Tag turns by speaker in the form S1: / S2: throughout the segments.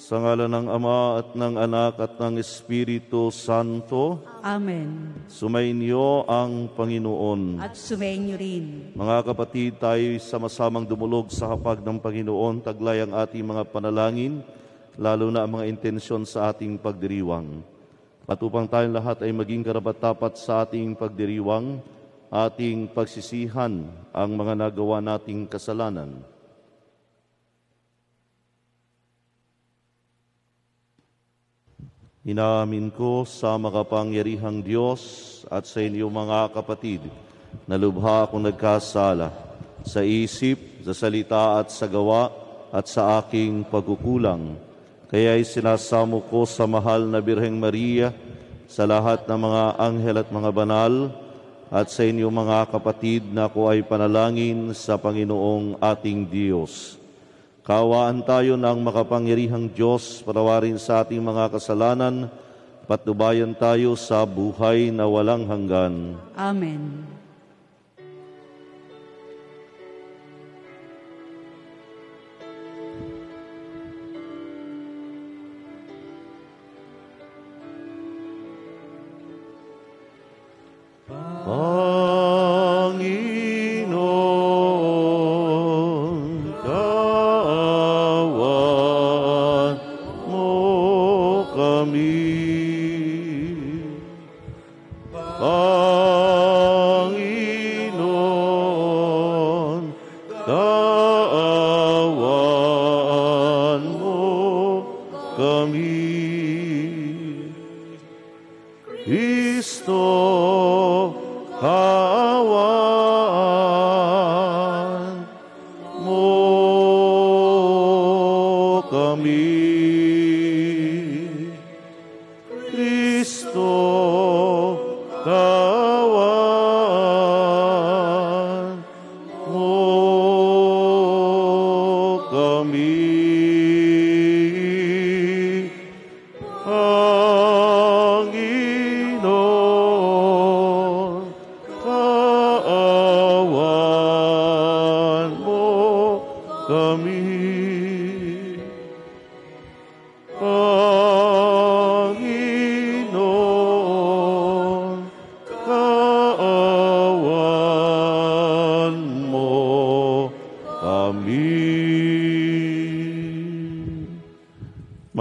S1: Sa ngalan ng Ama at ng Anak at ng Espiritu Santo.
S2: Amen.
S1: Sumainyo ang Panginoon.
S2: At sumainyo rin.
S1: Mga kapatid, tayo sama-samang dumulog sa hapag ng Panginoon. Taglay ang ating mga panalangin, lalo na ang mga intensyon sa ating pagdiriwang. At upang tayong lahat ay maging karapat-dapat sa ating pagdiriwang, ating pagsisihan ang mga nagawa nating kasalanan. Inaamin ko sa makapangyarihang Diyos at sa inyo mga kapatid na lubha akong nagkasala sa isip, sa salita at sa gawa at sa aking pagkukulang. Kaya'y sinasamo ko sa mahal na Birheng Maria, sa lahat ng mga anghel at mga banal, at sa inyo mga kapatid na ako ay panalangin sa Panginoong ating Diyos. Kaawaan tayo ng makapangyarihang Diyos, patawarin sa ating mga kasalanan, patnubayan tayo sa buhay na walang hanggan.
S2: Amen.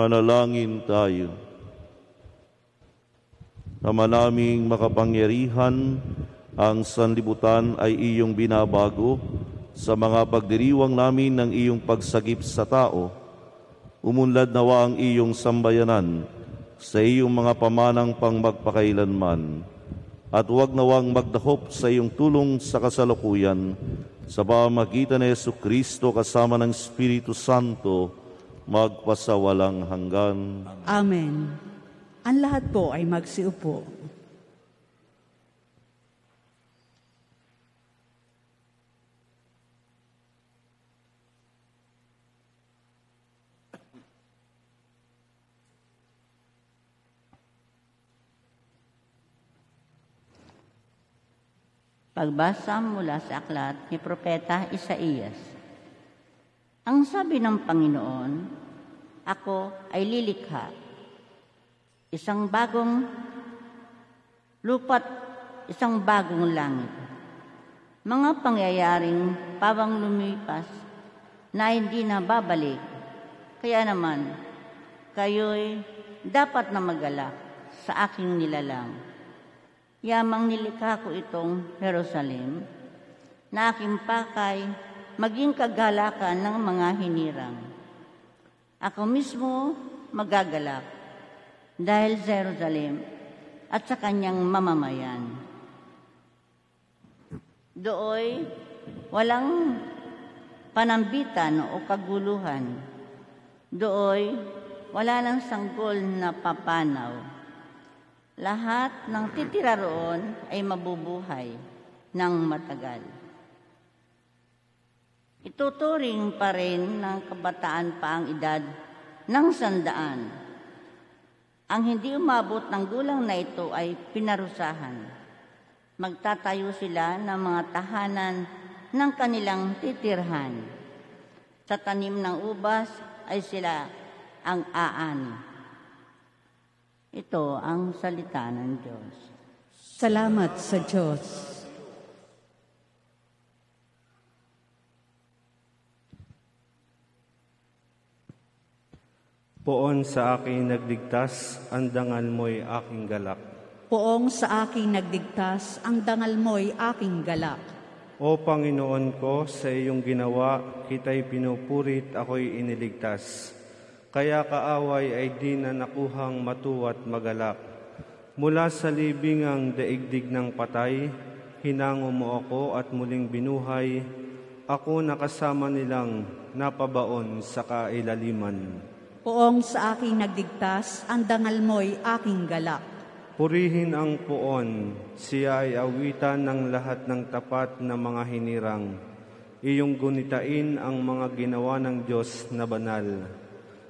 S1: Manalangin tayo. Ama naming makapangyarihan, ang sanlibutan ay iyong binabago sa mga pagdiriwang namin ng iyong pagsagip sa tao. Umunlad nawa ang iyong sambayanan sa iyong mga pamanang pang magpakailanman, at huwag nawang magdahop sa iyong tulong sa kasalukuyan, sa pamamagitan ni Jesucristo kasama ng Espiritu Santo, magpasawalang hanggan.
S2: Amen. Ang lahat po ay magsiupo.
S3: Pagbasa mula sa aklat ni Propeta Isaías. Ang sabi ng Panginoon, ako ay lilikha, isang bagong lupa't isang bagong langit. Mga pangyayaring pawang lumipas na hindi na babalik. Kaya naman, kayo'y dapat na magalak sa aking nilalang. Yamang nilikha ko itong Jerusalem, na aking pakay maging kagalakan ng mga hinirang. Ako mismo magagalak dahil Jerusalem at sa kanyang mamamayan. Dooy walang panambitan o kaguluhan. Dooy wala nang sanggol na papanaw. Lahat ng titira roon ay mabubuhay ng matagal. Ituturing pa rin ng kabataan pa ang edad ng 100. Ang hindi umabot ng gulang na ito ay pinarusahan. Magtatayo sila ng mga tahanan ng kanilang titirhan. Sa tanim ng ubas ay sila ang aani. Ito ang salita ng Diyos.
S2: Salamat sa Diyos.
S4: Poon sa aking nagligtas, ang dangal mo'y aking galak.
S2: Poong sa aking nagdigtas, ang dangal mo'y aking galak.
S4: O Panginoon ko, sa iyong ginawa, kita'y pinupurit, ako'y iniligtas. Kaya kaaway ay di na nakuhang matuwa't magalak. Mula sa libingang daigdig ng patay, hinango mo ako at muling binuhay. Ako nakasama nilang napabaon sa kailaliman.
S2: Poong sa aking nagdigtas, ang dangal mo'y aking galak.
S4: Purihin ang poon, siya ay awitan ng lahat ng tapat na mga hinirang. Iyong gunitain ang mga ginawa ng Diyos na banal.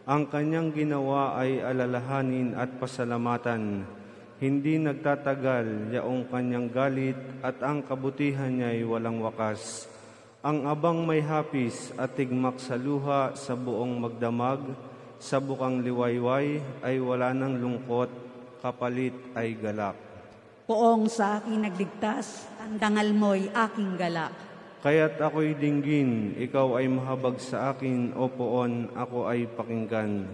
S4: Ang kanyang ginawa ay alalahanin at pasalamatan. Hindi nagtatagal yaong kanyang galit at ang kabutihan niya ay walang wakas. Ang abang may hapis at tigmak sa luha sa buong magdamag, sa bukang liwayway ay wala ng lungkot, kapalit ay galak.
S2: Poong sa aking nagligtas, ang dangal mo'y aking galak.
S4: Kaya't ako'y dinggin, ikaw ay mahabag sa akin, o poon, ako ay pakinggan.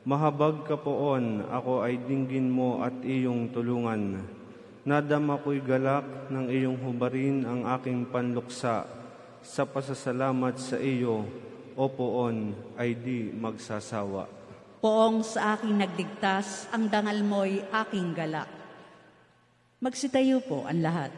S4: Mahabag ka poon, ako ay dinggin mo at iyong tulungan. Nadama ko'y galak ng iyong hubarin ang aking panluksa. Sa pasasalamat sa iyo, o poon, ay di magsasawa.
S2: Poong sa aking nagligtas, ang dangal mo'y aking galak. Magsitayo po ang lahat.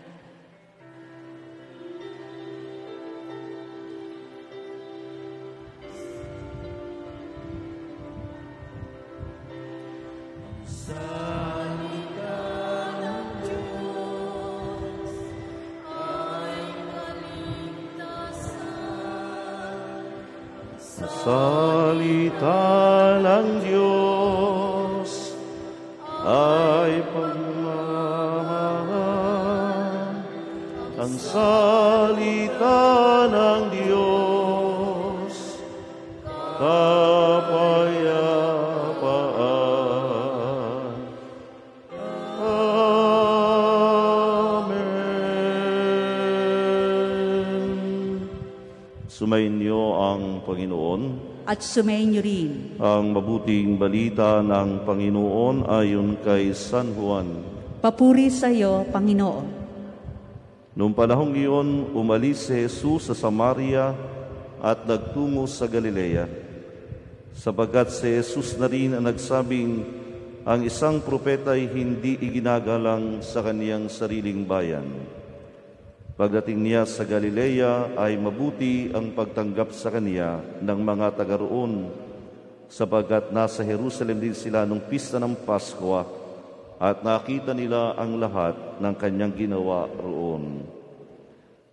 S1: Salita ng Diyos ay pagmamahal. Ang salita ng Diyos, kapayapaan. Amen. Sumainyo ang Panginoon.
S2: At sumainyo rin.
S1: Ang mabuting balita ng Panginoon ayon kay San Juan.
S2: Papuri sa iyo, Panginoon.
S1: Noong panahong iyon, umalis si Jesus sa Samaria at nagtungo sa Galilea. Sapagkat si Jesus na rin ang nagsabing, ang isang propeta ay hindi iginagalang sa kaniyang sariling bayan. Pagdating niya sa Galilea ay mabuti ang pagtanggap sa kaniya ng mga taga roon, sapagkat nasa Jerusalem din sila nung pista ng Paskwa at nakita nila ang lahat ng kanyang ginawa roon.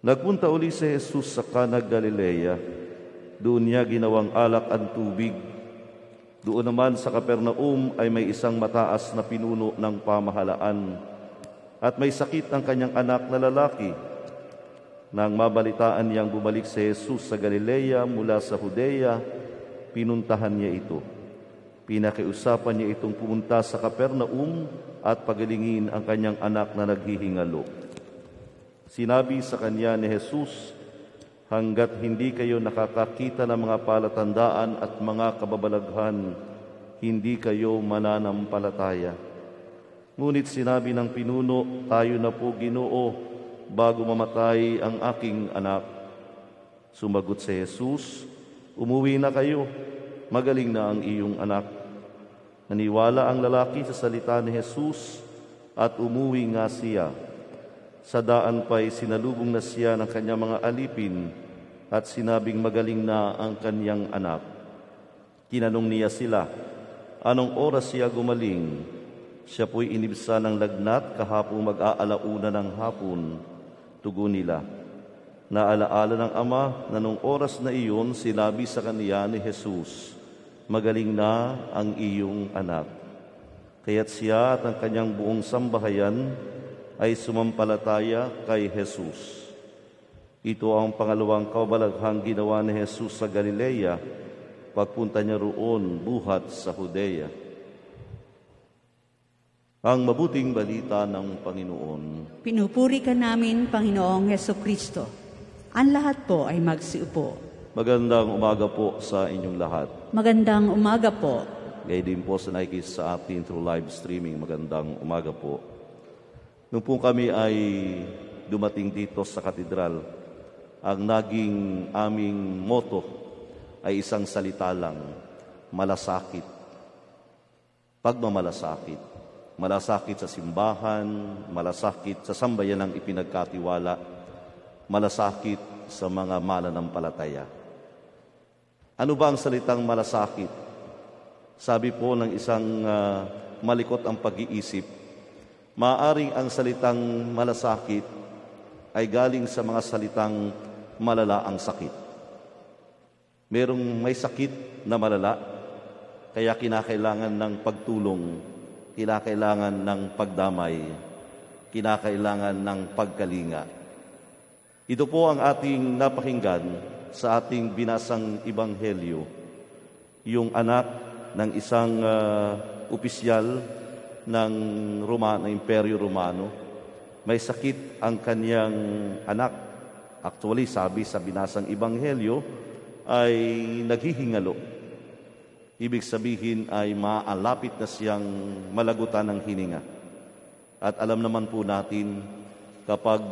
S1: Nagpunta uli si Jesus sa Cana Galilea. Doon niya ginawang alak ang tubig. Doon naman sa Capernaum ay may isang mataas na pinuno ng pamahalaan at may sakit ang kanyang anak na lalaki. Nang mabalitaan niyang bumalik si Jesus sa Galilea mula sa Judea, pinuntahan niya ito. Pinakiusapan niya itong pumunta sa Capernaum at pagalingin ang kanyang anak na naghihingalo. Sinabi sa kanya ni Jesus, hanggat hindi kayo nakakakita ng mga palatandaan at mga kababalaghan, hindi kayo mananampalataya. Ngunit sinabi ng pinuno, tayo na po, Ginoo, bago mamatay ang aking anak. Sumagot si Jesus, umuwi na kayo, magaling na ang iyong anak. Naniwala ang lalaki sa salita ni Jesus at umuwi nga siya. Sa daan pa'y sinalubong na siya ng kanyang mga alipin at sinabing magaling na ang kanyang anak. Tinanong niya sila, anong oras siya gumaling? Siya po'y inibsa ng lagnat kahapong mag-aalauna ng hapon. Tugon nila, naalaala ng ama na nung oras na iyon sinabi sa kaniya ni Jesus, magaling na ang iyong anak. Kaya't siya at ang kanyang buong sambahayan ay sumampalataya kay Jesus. Ito ang pangalawang kabalaghang ginawa ni Jesus sa Galilea Pagpunta niya roon, buhat sa Judea. Ang mabuting balita ng Panginoon.
S2: Pinupuri ka namin, Panginoong Hesukristo. Ang lahat po ay magsiupo.
S1: Magandang umaga po sa inyong lahat.
S2: Magandang umaga po.
S1: Gaya din po sa nakikis sa atin through live streaming, magandang umaga po. Nung po kami ay dumating dito sa katedral, ang naging aming motto ay isang salita lang, malasakit. Pagmamalasakit. Malasakit sa simbahan, malasakit sa sambayanang ipinagkatiwala, malasakit sa mga mananampalataya. Ano ba ang salitang malasakit? Sabi po ng isang malikot ang pag-iisip, maaring ang salitang malasakit ay galing sa mga salitang malala ang sakit. Merong may sakit na malala, kaya kinakailangan ng pagtulong, kinakailangan ng pagdamay, kinakailangan ng pagkalinga. Ito po ang ating napakinggan sa ating binasang ebanghelyo, yung anak ng isang opisyal ng Imperyo Romano. May sakit ang kanyang anak. Actually, sabi sa binasang ebanghelyo, ay naghihingalo. Ibig sabihin ay maalapit na siyang malagutan ng hininga. At alam naman po natin, kapag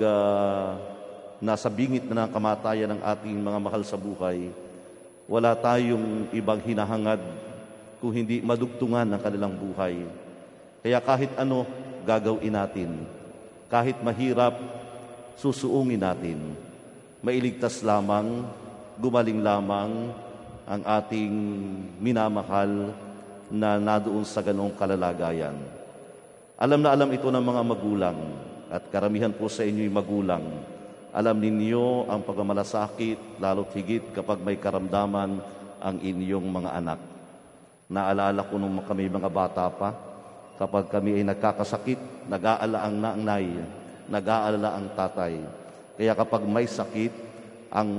S1: nasa bingit na ng kamatayan ng ating mga mahal sa buhay, wala tayong ibang hinahangad kung hindi madugtungan ng kanilang buhay. Kaya kahit ano, gagawin natin. Kahit mahirap, susuungin natin. Mailigtas lamang, gumaling lamang ang ating minamahal na nadoon sa ganoong kalalagayan. Alam na alam ito ng mga magulang at karamihan po sa inyo'y magulang. Alam ninyo ang pagmamalasakit, lalo't higit kapag may karamdaman ang inyong mga anak. Naalala ko nung kami mga bata pa, kapag kami ay nagkakasakit, nag-aalala ang nanay, nag-aalala ang tatay. Kaya kapag may sakit, ang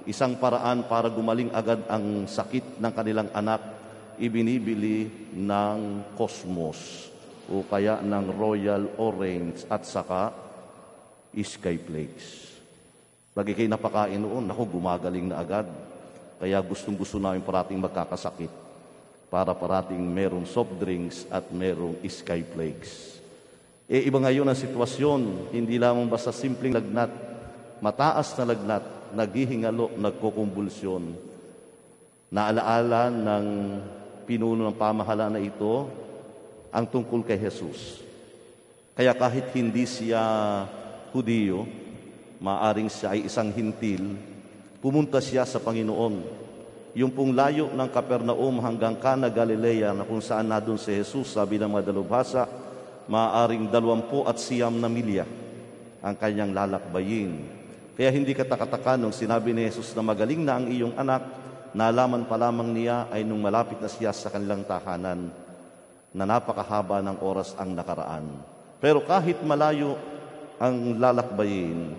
S1: isang paraan para gumaling agad ang sakit ng kanilang anak, ibinibili ng Cosmos o kaya ng Royal Orange at saka Sky Flakes. Lagi kayo napakain noon, ako gumagaling na agad. Kaya gustong-gusto namin parating magkakasakit para parating merong soft drinks at merong Sky Flakes. Iba ngayon ang sitwasyon, hindi lamang basta simpleng lagnat, mataas na lagnat, naghihingalo, nagkukumbulsyon. Naalaala ng pinuno ng pamahalaan na ito ang tungkol kay Jesus. Kaya kahit hindi siya Hudiyo, maaring siya ay isang hintil, pumunta siya sa Panginoon. Yung pong layo ng Capernaum hanggang Cana, Galilea, na kung saan na doon si Jesus, sabi ng mga dalubhasa, maaring 29 milya ang kanyang lalakbayin. Kaya hindi katakataka nung sinabi ni Jesus na magaling na ang iyong anak, nalaman pa lamang niya ay nung malapit na siya sa kanilang tahanan na napakahaba ng oras ang nakaraan. Pero kahit malayo ang lalakbayin,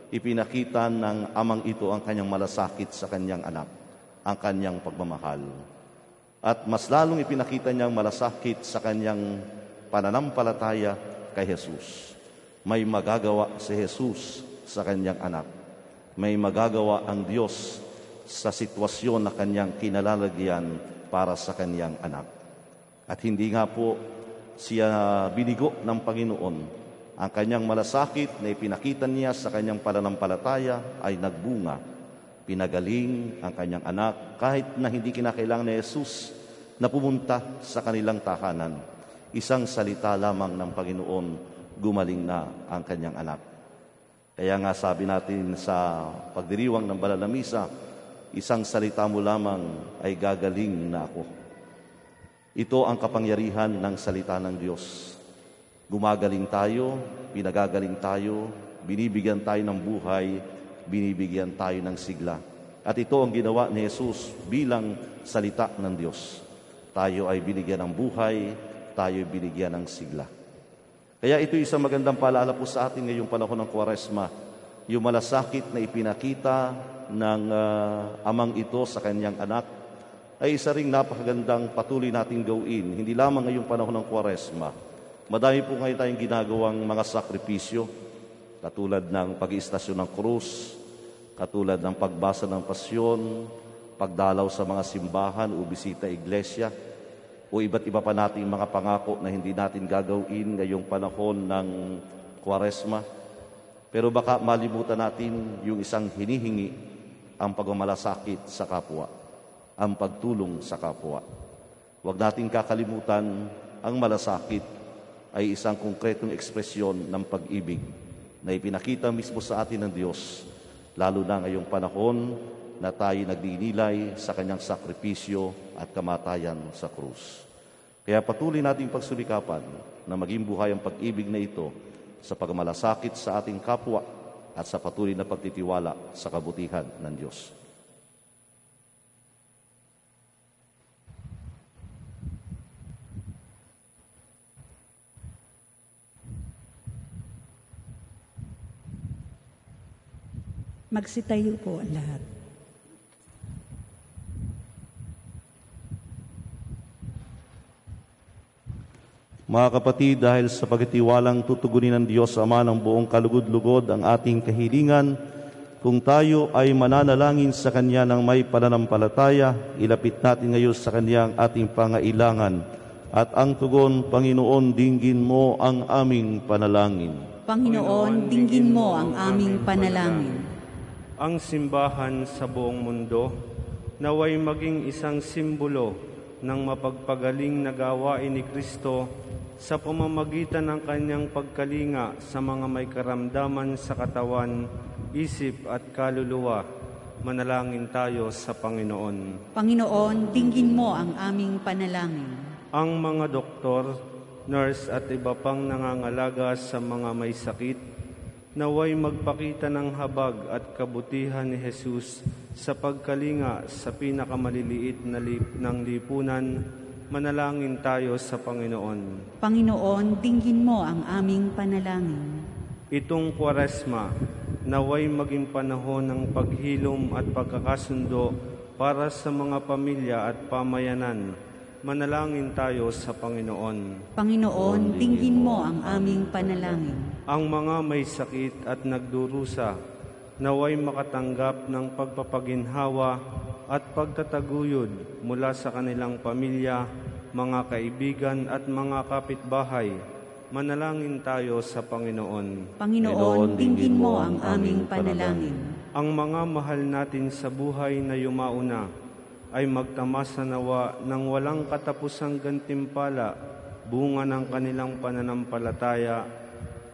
S1: ipinakita ng amang ito ang kanyang malasakit sa kanyang anak, ang kanyang pagmamahal. At mas lalong ipinakita niyang malasakit sa kanyang pananampalataya kay Jesus. May magagawa si Jesus sa kanyang anak. May magagawa ang Diyos sa sitwasyon na kanyang kinalalagyan para sa kanyang anak. At hindi nga po siya binigo ng Panginoon. Ang kanyang malasakit na ipinakita niya sa kanyang pananampalataya ay nagbunga. Pinagaling ang kanyang anak kahit na hindi kinakailangan ni Jesus na pumunta sa kanilang tahanan. Isang salita lamang ng Panginoon, gumaling na ang kanyang anak. Kaya nga sabi natin sa pagdiriwang ng banal na misa, isang salita mo lamang ay gagaling na ako. Ito ang kapangyarihan ng salita ng Diyos. Gumagaling tayo, pinagagaling tayo, binibigyan tayo ng buhay, binibigyan tayo ng sigla. At ito ang ginawa ni Jesus bilang salita ng Diyos. Tayo ay binigyan ng buhay, tayo ay binigyan ng sigla. Kaya ito isang magandang paalala po sa atin ngayong panahon ng Kwaresma, yung malasakit na ipinakita ng amang ito sa kanyang anak, ay isa ring napakagandang patuloy nating gawin, hindi lamang ngayong panahon ng Kwaresma. Madami po ngayon tayong ginagawang mga sakripisyo, katulad ng pag-iistasyon ng krus, katulad ng pagbasa ng pasyon, pagdalaw sa mga simbahan o bisita iglesia, o iba't iba pa nating mga pangako na hindi natin gagawin ngayong panahon ng Kwaresma. Pero baka malimutan natin yung isang hinihingi, ang pagmamalasakit sa kapwa, ang pagtulong sa kapwa. Huwag natin kakalimutan, ang malasakit ay isang konkretong ekspresyon ng pag-ibig na ipinakita mismo sa atin ng Diyos, lalo na ngayong panahon na tayo nagdinilay sa kanyang sakripisyo at kamatayan sa krus. Kaya patuloy nating pagsulikapan na maging buhay ang pag-ibig na ito sa pagmalasakit sa ating kapwa at sa patuloy na pagtitiwala sa kabutihan ng Diyos.
S2: Magsitayo po ang lahat.
S1: Mga kapatid, dahil sa pagtitiwalang tutugunin ng Diyos Ama ng buong kalugod-lugod ang ating kahilingan, kung tayo ay mananalangin sa Kanya ng may pananampalataya, ilapit natin ngayon sa Kanya ang ating pangailangan. At ang tugon, Panginoon, dinggin mo ang aming panalangin.
S2: Panginoon, dinggin mo ang aming panalangin.
S4: Ang simbahan sa buong mundo naway maging isang simbolo ng mapagpagaling na gawain ni Kristo sa pamamagitan ng kanyang pagkalinga sa mga may karamdaman sa katawan, isip at kaluluwa. Manalangin tayo sa Panginoon.
S2: Panginoon, dinggin mo ang aming panalangin.
S4: Ang mga doktor, nurse at iba pang nangangalaga sa mga may sakit, naway magpakita ng habag at kabutihan ni Jesus sa pagkalinga sa pinakamaliliit ng lipunan. Manalangin tayo sa Panginoon.
S2: Panginoon, dinggin mo ang aming panalangin.
S4: Itong Kwaresma, naway maging panahon ng paghilom at pagkakasundo para sa mga pamilya at pamayanan. Manalangin tayo sa Panginoon.
S2: Panginoon, dinggin mo ang aming panalangin.
S4: Ang mga may sakit at nagdurusa, naway makatanggap ng pagpapaginhawa at pagtataguyod mula sa kanilang pamilya, mga kaibigan at mga kapitbahay. Manalangin tayo sa Panginoon.
S2: Panginoon, dinggin mo ang aming panalangin.
S4: Ang mga mahal natin sa buhay na yumauna ay magtamasa nawa ng walang katapusang gantimpala, bunga ng kanilang pananampalataya.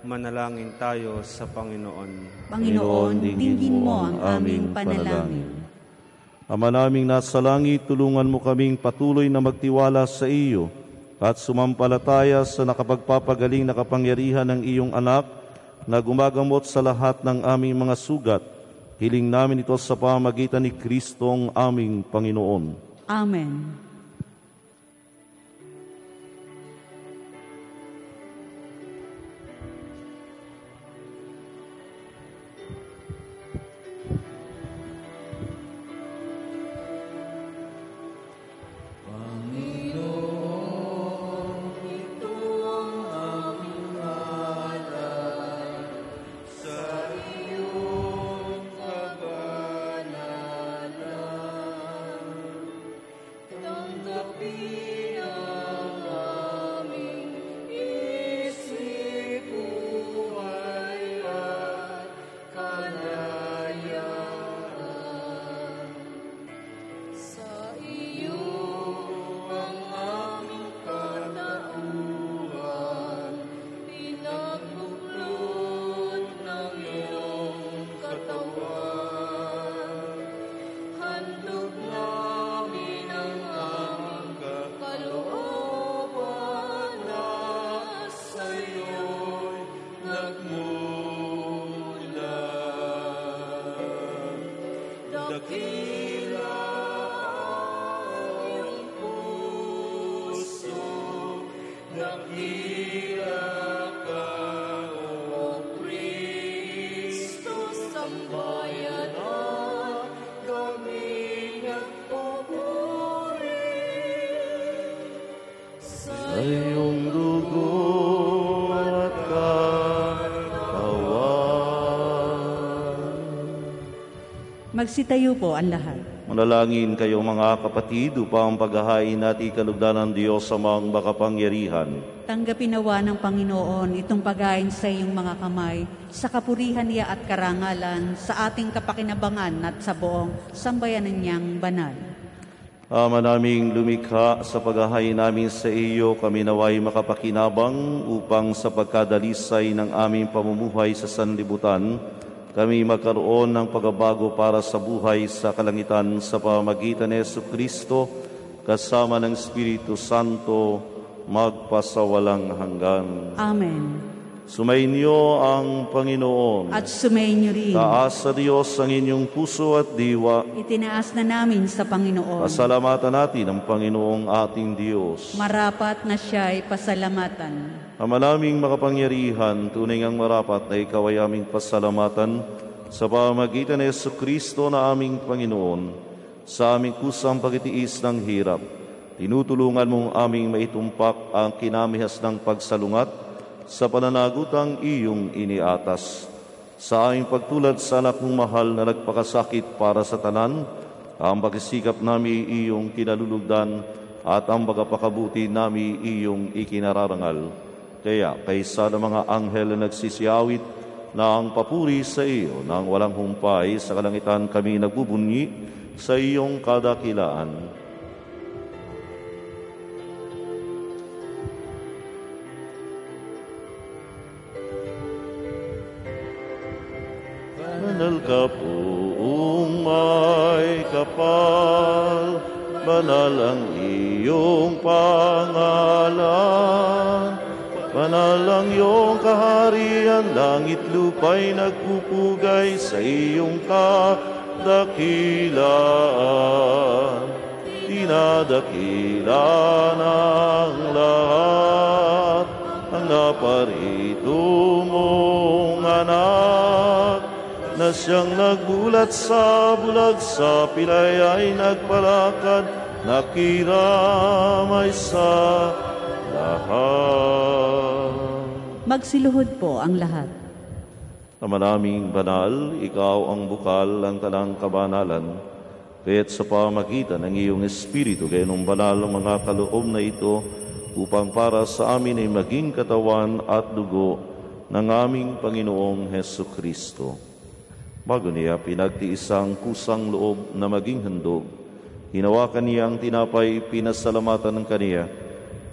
S4: Manalangin tayo sa Panginoon.
S2: Panginoon, dinggin mo ang aming panalangin.
S1: Ama naming nasa langit, tulungan mo kaming patuloy na magtiwala sa iyo at sumampalataya sa nakapagpapagaling na kapangyarihan ng iyong anak na gumagamot sa lahat ng aming mga sugat. Hiling namin ito sa pamagitan ni Kristong aming Panginoon.
S2: Amen.
S5: Sambayanan, kami nagpupuri
S1: iyong dugo at katawan.
S2: Magsitayo po ang lahat.
S1: Manalangin kayo mga kapatid upang paghahain at ikalugdan ng Diyos sa mga makapangyarihan.
S2: Tanggapin nawa ng Panginoon itong paghain sa iyong mga kamay, sa kapurihan niya at karangalan, sa ating kapakinabangan at sa buong sambayanan niyang banal.
S1: Ama naming lumikha, sa paghahain namin sa iyo, kami naway makapakinabang upang sa pagkadalisay ng aming pamumuhay sa sanlibutan, kami magkaroon ng pagbabago para sa buhay sa kalangitan sa pamamagitan ni Jesucristo kasama ng Espiritu Santo magpasawalang hanggan.
S2: Amen.
S1: Sumainyo ang Panginoon.
S2: At sumainyo rin.
S1: Taas sa Diyos ang inyong puso at diwa.
S2: Itinaas na namin sa Panginoon.
S1: Pasalamatan natin ang Panginoong ating Diyos.
S2: Marapat na siya'y pasalamatan.
S1: Ama naming makapangyarihan, tunay ngang marapat na ikaw ay aming pasalamatan sa pamamagitan ni Jesucristo na aming Panginoon, sa aming kusang pagtitiis ng hirap. Tinutulungan mong aming maitumpak ang kinamihas ng pagsalungat sa pananagutang iyong iniatas. Sa aming pagtulad sa anak mong mahal na nagpakasakit para sa tanan, ang pagsisikap nami iyong kinalulugdan at ang pagpakabuti nami iyong ikinararangal. Kaya kaysa ng mga anghel na nagsisiyawit na ang papuri sa iyo nang walang humpay sa kalangitan kami nagbubunyi sa iyong kadakilaan. Banal ka poong may kapal, banal ang iyong pangalan. Banal ang iyong kaharian, langit lupa'y nagpupugay sa iyong kadakilaan. Dinadakila ng lahat ang naparito mong anak, na siyang nagbulat sa bulag, sa pilay ay nagpalakad, nakiramay sa lahat.
S2: Magsiluhod po ang lahat.
S1: Ama naming banal, ikaw ang bukal ng tanang kabanalan, kaya't sa pamagitan ng iyong Espiritu, gayong banal ang mga kaloob na ito, upang para sa amin ay maging katawan at dugo ng aming Panginoong Hesukristo. Bago niya pinagtiis ang kusang loob na maging handog, hinawakan niya ang tinapay, pinasalamatan ng kaniya,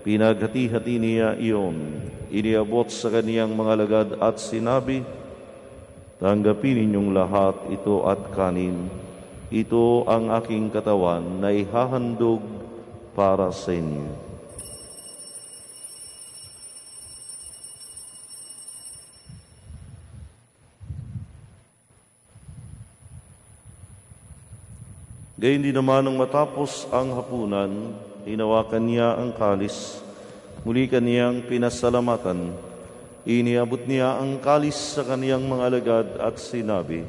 S1: pinaghati-hati niya iyon, iniabot sa kaniyang mga lagad at sinabi, "Tanggapin ninyong lahat ito at kanin. Ito ang aking katawan na ihahandog para sa inyo." Gayun din naman nung matapos ang hapunan, hinawakan niya ang kalis, muli kaniyang pinasalamatan, iniabot niya ang kalis sa kaniyang mga alagad at sinabi,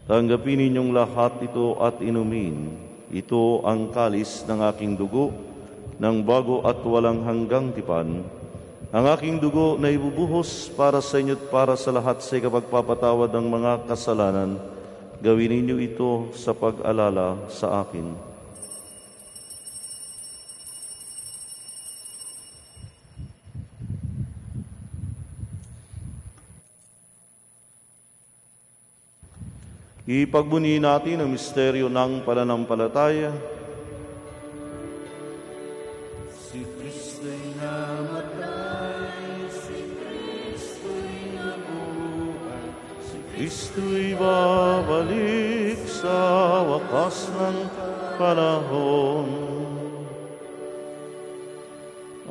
S1: "Tanggapin ninyong lahat ito at inumin. Ito ang kalis ng aking dugo, ng bago at walang hanggang tipan. Ang aking dugo na ibubuhos para sa inyo at para sa lahat sa ikapagpapatawad ng mga kasalanan. Gawin ninyo ito sa pag-alala sa akin." Ipagbuni natin ang misteryo ng pananampalataya. Si Kristo'y namatay, si Kristo'y nabuhay, si Kristo'y babalik sa wakas ng panahon.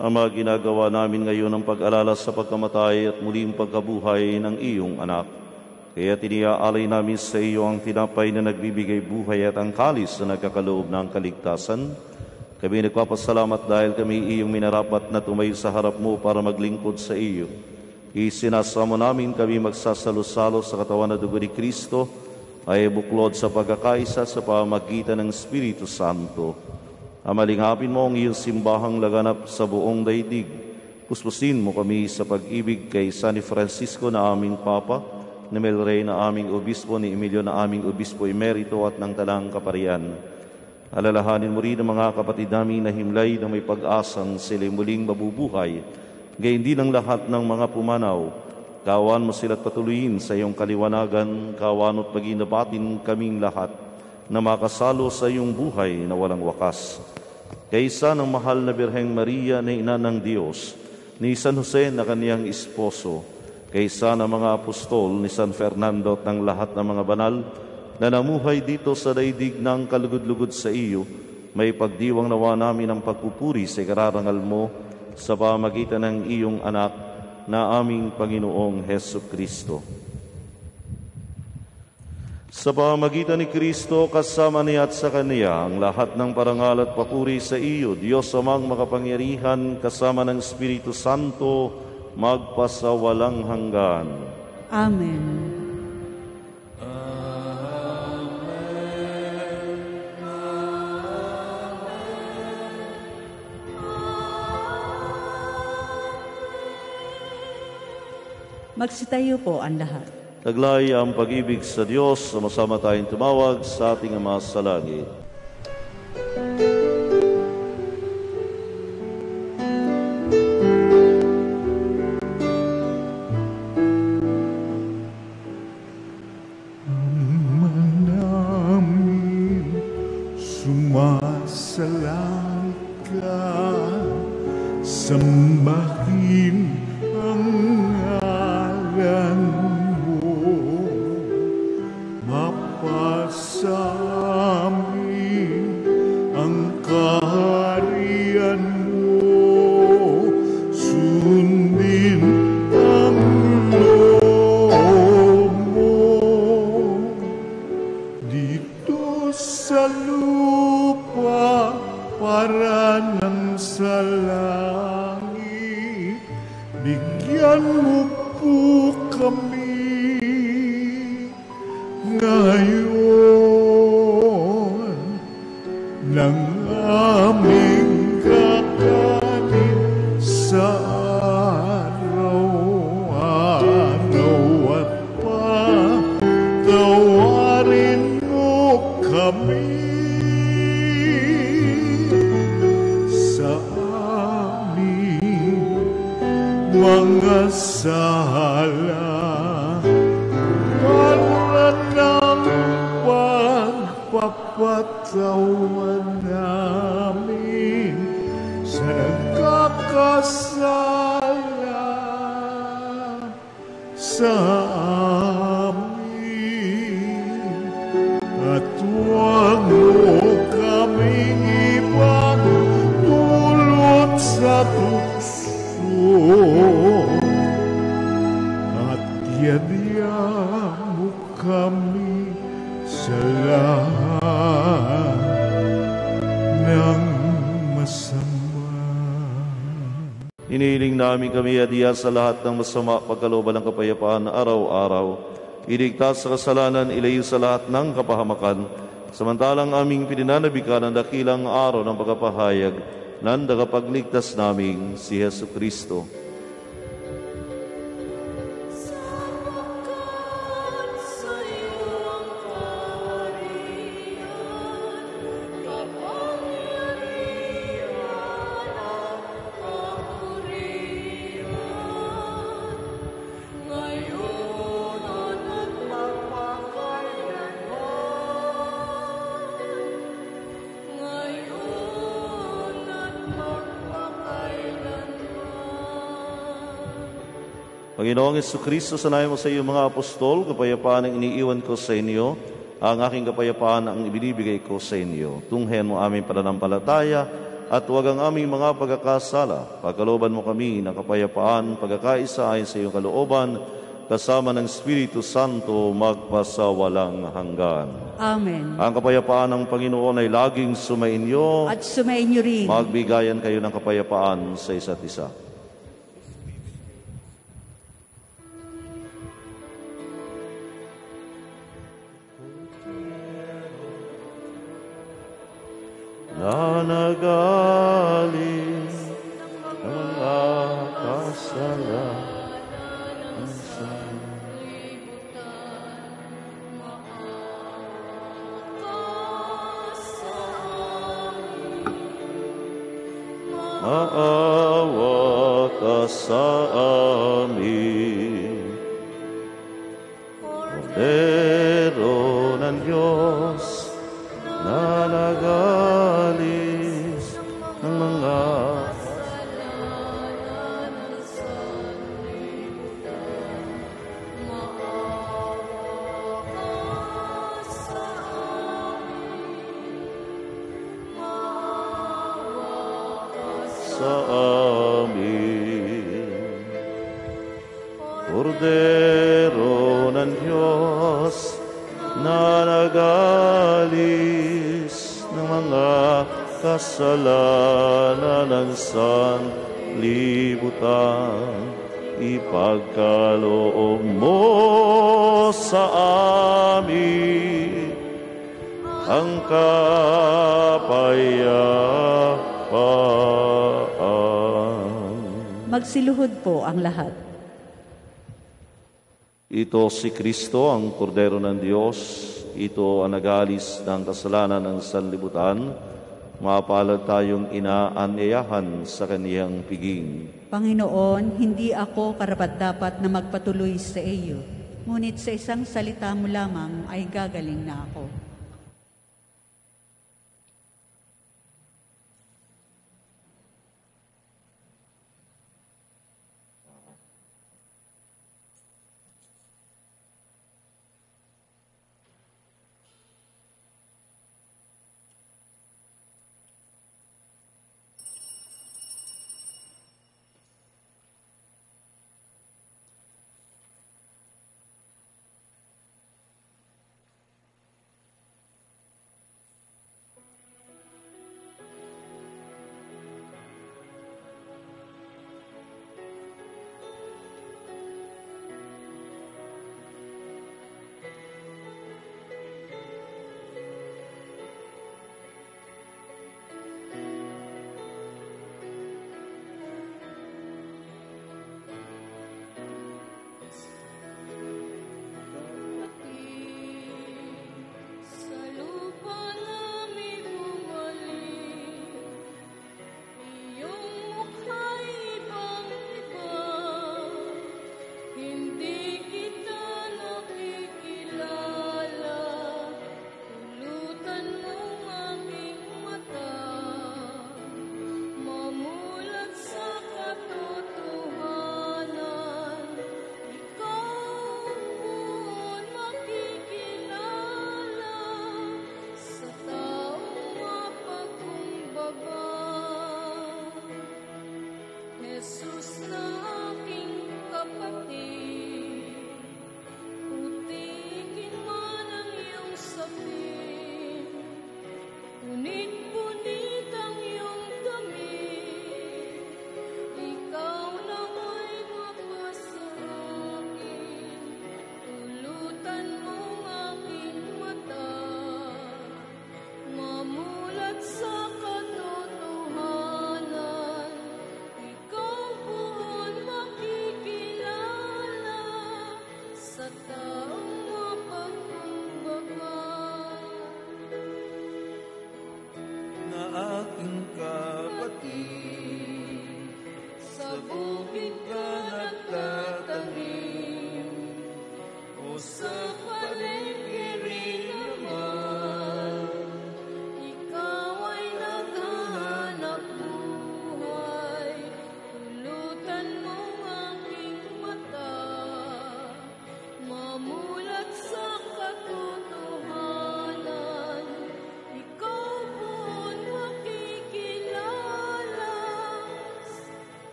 S1: Ama, ginagawa namin ngayon ang pag-alala sa pagkamatay at muling pagkabuhay ng iyong anak. Kaya tiniaalay namin sa iyo ang tinapay na nagbibigay buhay at ang kalis na nagkakaloob ng kaligtasan. Kami nagpapasalamat dahil kami iyong minarapat na tumayo sa harap mo para maglingkod sa iyo. Isinasamo namin kami magsasalo-salo sa katawan na dugo ni Kristo ay buklod sa pagkakaisa sa pamamagitan ng Espiritu Santo. Amalingapin mo ang iyong simbahang laganap sa buong daigdig. Puspusin mo kami sa pag-ibig kay San Francisco na aming Papa, ni Mel Rey na aming Obispo, ni Emilio na aming Obispo Emerito at ng Talang Kaparian. Alalahanin mo rin ang mga kapatid namin na himlay na may pag-asang sila'y muling mabubuhay. Gayon din ang lahat ng mga pumanaw. Kawan mo sila't patuloyin sa iyong kaliwanagan, kawan at maginabatin kaming lahat na makasalo sa iyong buhay na walang wakas. Kaysa ng mahal na Birheng Maria na ina ng Diyos, ni San Jose na kaniyang esposo, kaysa ng mga apostol ni San Fernando at ng lahat ng mga banal na namuhay dito sa daigdig ng kalugod-lugod sa iyo, may pagdiwang nawa namin ang pagpupuri sa ikararangal mo sa pamagitan ng iyong anak na aming Panginoong Heso Kristo. Sa pamagitan ni Kristo, kasama niya at sa Kaniya, ang lahat ng parangal at papuri sa iyo, Diyos amang makapangyarihan, kasama ng Espiritu Santo, magpasawalang hanggan.
S2: Amen. Magsitayo po ang lahat.
S1: Taglay ang pag-ibig sa Diyos, sama-sama tayong tumawag sa ating Ama sa langit.
S5: Ama namin, sumasalangit ka, sambahin ang ngalan mo, mapasamin ang kaharian mo, sundin ang loob mo, dito sa lupa para ng sa langit. Bigyan mo po kami ngayon ng aming kakanin sa araw-araw, at patawarin mo kami sa aming mga sala, para ng pagpapatawan namin sa nagkakasala sa amin, at huwag mo kaming ipagdulot sa tukso, at yadya mo kami sa lahat ng masama.
S1: Inihiling namin kami adiya sa lahat ng masama, pagkalooban ng kapayapaan araw-araw. Iligtas sa kasalanan, ilayo sa lahat ng kapahamakan, samantalang aming pinananabikan ang dakilang araw ng pagkapahayag ng tagapagligtas naming si Hesu Kristo. Panginoong Jesucristo, sanayan mo sa iyo mga apostol, kapayapaan ang iniiwan ko sa inyo, ang aking kapayapaan ang ibinibigay ko sa inyo. Tunghayan mo aming pananampalataya at huwag ang aming mga pagkakasala. Pagkalooban mo kami ng kapayapaan, pagkakaisa ayon sa iyong kalooban, kasama ng Espiritu Santo, magpasawalang hanggan.
S2: Amen.
S1: Ang kapayapaan ng Panginoon ay laging sumainyo.
S2: At sumainyo rin.
S1: Magbigayan kayo ng kapayapaan sa isa't isa. Na nananagaling ng mga kasalanan sa maawa ka sa amin. Cordero ng Diyos, na nagalis ng mga sa amin. Cordero ng Diyos, na nagalis ng mga kasalanan ng sanlibutan, ipagkaloob mo sa amin ang kapayapaan.
S2: Magsiluhod po ang lahat.
S1: Ito si Kristo, ang Kordero ng Diyos. Ito ang nagalis ng kasalanan ng sanlibutan. Mapalad tayong inaanyayahan sa kaniyang piging.
S2: Panginoon, hindi ako karapat-dapat na magpatuloy sa iyo, ngunit sa isang salita mo lamang ay gagaling na ako.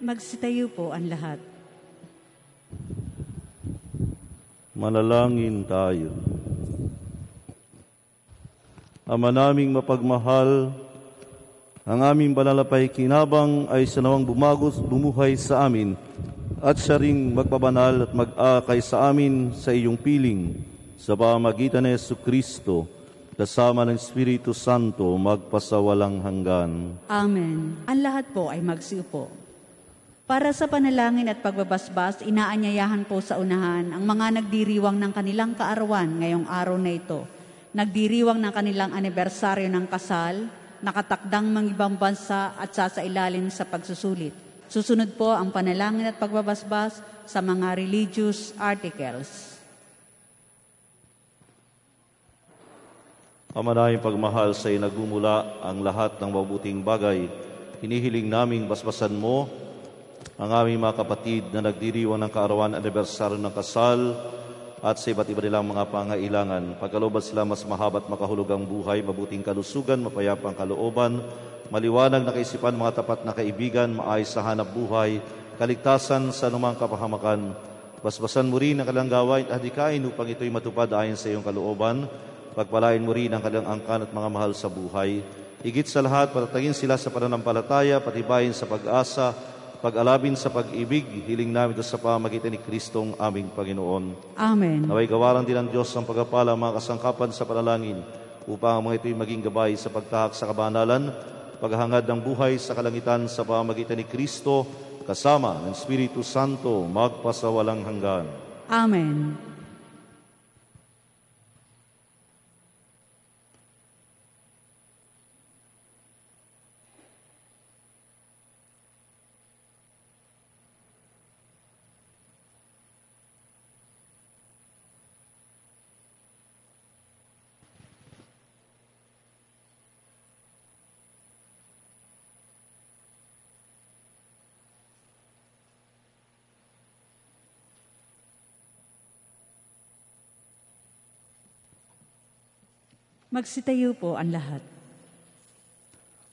S2: Magsitayo po ang lahat.
S1: Manalangin tayo. Ama naming mapagmahal, ang aming banalapay kinabang ay sanawang bumuhay sa amin at siya ring magpabanal at mag-akay sa amin sa iyong piling sa pamamagitan ni Jesucristo kasama ng Espiritu Santo magpasawalang hanggan.
S2: Amen. Ang lahat po ay magsiupo. Para sa panalangin at pagbabasbas, inaanyayahan po sa unahan ang mga nagdiriwang ng kanilang kaarawan ngayong araw na ito. Nagdiriwang ng kanilang anibersaryo ng kasal, nakatakdang mangibang bansa at sasailalim sa pagsusulit. Susunod po ang panalangin at pagbabasbas sa mga religious articles.
S1: Ama naming pagmahal sa nagmumula ang lahat ng mabuting bagay, hinihiling naming basbasan mo ang aming mga kapatid na nagdiriwang ng kaarawan anibersaryo ng kasal at sa iba't iba nilang mga pangailangan. Pagkalooban sila mas mahaba at makahulugang buhay, mabuting kalusugan, mapayapang kalooban, maliwanag na kaisipan, mga tapat na kaibigan, maayos sa hanap buhay, kaligtasan sa anumang kapahamakan. Basbasan mo rin ang kanilang gawain at hadikain upang ito'y matupad ayon sa iyong kalooban. Pagpalain mo rin ang kanilang angkan at mga mahal sa buhay. Higit sa lahat, patatagin sila sa pananampalataya, patibayin sa pag-asa, pag-alabin sa pag-ibig, hiling namin ito sa pamamagitan ni Kristong aming Panginoon.
S2: Amen.
S1: Naway gawaran din ng Diyos ang pagpapala mga kasangkapan sa panalangin upang ang mga ito'y maging gabay sa pagtahak sa kabanalan, paghahangad ng buhay sa kalangitan sa pamamagitan ni Kristo, kasama ng Espiritu Santo, magpasawalang hanggan.
S2: Amen. Magsitayo po ang lahat.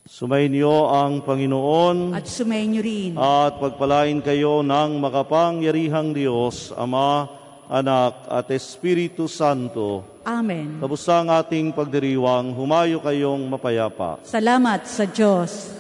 S1: Sumainyo ang Panginoon
S2: At sumainyo rin.
S1: at pagpalain kayo ng makapangyarihang Diyos, Ama, Anak at Espiritu Santo.
S2: Amen.
S1: Tapos ang ating pagdiriwang, humayo kayong mapayapa.
S2: Salamat sa Diyos.